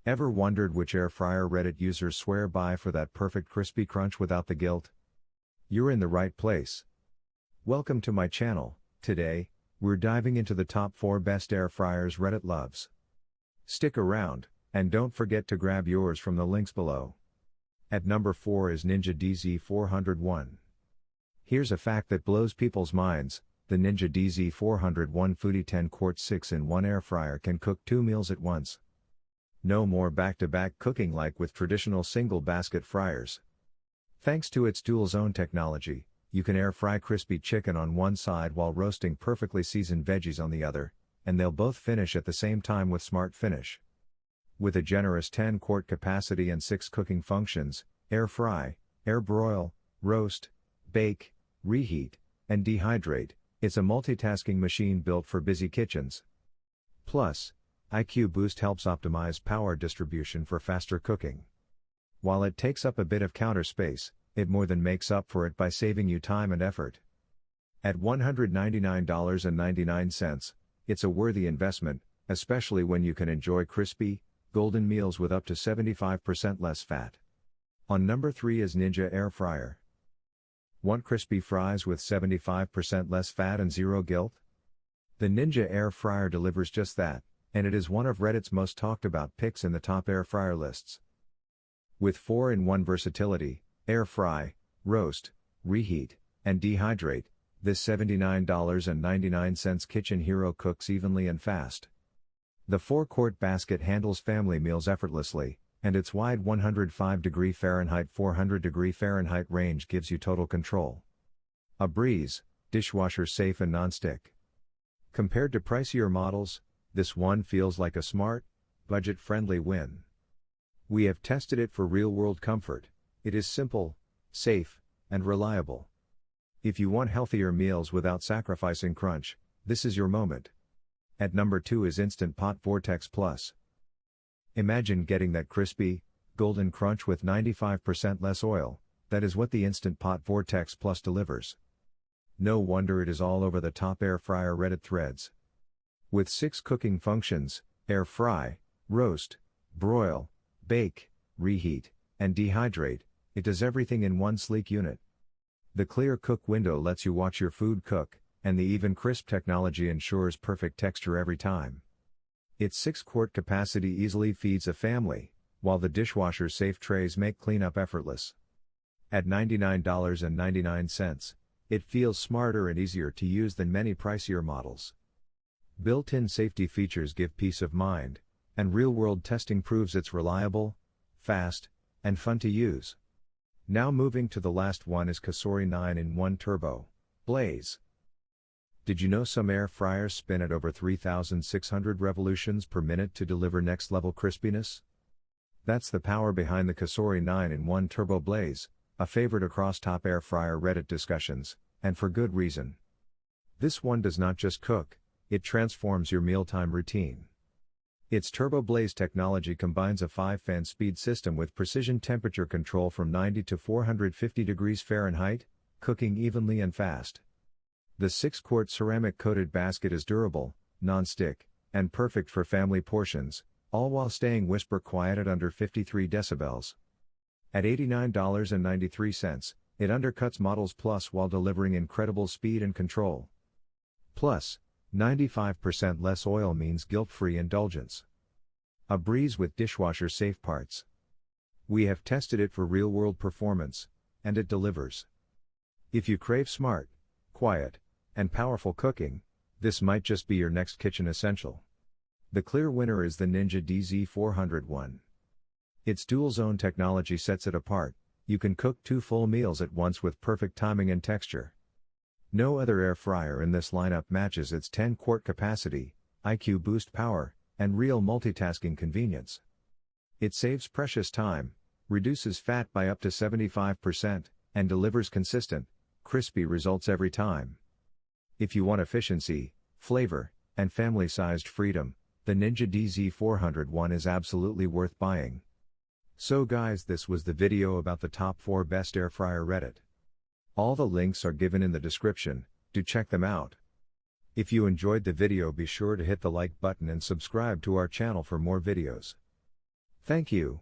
Ever wondered which air fryer Reddit users swear by for that perfect crispy crunch without the guilt? You're in the right place. Welcome to my channel. Today, we're diving into the top 4 best air fryers Reddit loves. Stick around, and don't forget to grab yours from the links below. At number 4 is Ninja DZ401. Here's a fact that blows people's minds: the Ninja DZ401 Foodie 10-quart 6-in-1 air fryer can cook 2 meals at once. No more back-to-back cooking like with traditional single-basket fryers. Thanks to its dual-zone technology, you can air fry crispy chicken on one side while roasting perfectly seasoned veggies on the other, and they'll both finish at the same time with Smart Finish. With a generous 10-quart capacity and 6 cooking functions: air fry, air broil, roast, bake, reheat, and dehydrate, it's a multitasking machine built for busy kitchens. Plus, IQ Boost helps optimize power distribution for faster cooking. While it takes up a bit of counter space, it more than makes up for it by saving you time and effort. At $199.99, it's a worthy investment, especially when you can enjoy crispy, golden meals with up to 75% less fat. On number 3 is Ninja Air Fryer. Want crispy fries with 75% less fat and zero guilt? The Ninja Air Fryer delivers just that, and it is one of Reddit's most talked about picks in the top air fryer lists. With 4-in-1 versatility, air fry, roast, reheat, and dehydrate, this $79.99 kitchen hero cooks evenly and fast. The 4-quart basket handles family meals effortlessly, and its wide 105°F 400°F range gives you total control. A breeze, dishwasher safe and non-stick. Compared to pricier models, this one feels like a smart, budget-friendly win. We have tested it for real-world comfort. It is simple, safe, and reliable. If you want healthier meals without sacrificing crunch, this is your moment. At number 2 is Instant Pot Vortex Plus. Imagine getting that crispy, golden crunch with 95% less oil. That is what the Instant Pot Vortex Plus delivers. No wonder it is all over the top air fryer Reddit threads. With 6 cooking functions: air fry, roast, broil, bake, reheat, and dehydrate, it does everything in one sleek unit. The clear cook window lets you watch your food cook, and the even crisp technology ensures perfect texture every time. Its 6-quart capacity easily feeds a family, while the dishwasher's safe trays make cleanup effortless. At $99.99, it feels smarter and easier to use than many pricier models. Built-in safety features give peace of mind, and real-world testing proves it's reliable, fast, and fun to use. Now moving to the last one is Cosori 9-in-1 TurboBlaze. Did you know some air fryers spin at over 3,600 revolutions per minute to deliver next-level crispiness? That's the power behind the Cosori 9-in-1 TurboBlaze, a favorite across top air fryer Reddit discussions, and for good reason. This one does not just cook, it transforms your mealtime routine. Its TurboBlaze technology combines a 5-fan speed system with precision temperature control from 90 to 450°F, cooking evenly and fast. The 6-quart ceramic-coated basket is durable, non-stick, and perfect for family portions, all while staying whisper quiet at under 53 decibels. At $89.93, it undercuts Models Plus while delivering incredible speed and control. Plus, 95% less oil means guilt-free indulgence. A breeze with dishwasher-safe parts. We have tested it for real-world performance, and it delivers. If you crave smart, quiet, and powerful cooking, this might just be your next kitchen essential. The clear winner is the Ninja DZ401. Its dual-zone technology sets it apart. You can cook 2 full meals at once with perfect timing and texture. No other air fryer in this lineup matches its 10-quart capacity, IQ Boost power, and real multitasking convenience. It saves precious time, reduces fat by up to 75%, and delivers consistent, crispy results every time. If you want efficiency, flavor, and family-sized freedom, the Ninja DZ401 is absolutely worth buying. So guys, this was the video about the top 4 best air fryer Reddit. All the links are given in the description, do check them out. If you enjoyed the video, be sure to hit the like button and subscribe to our channel for more videos. Thank you.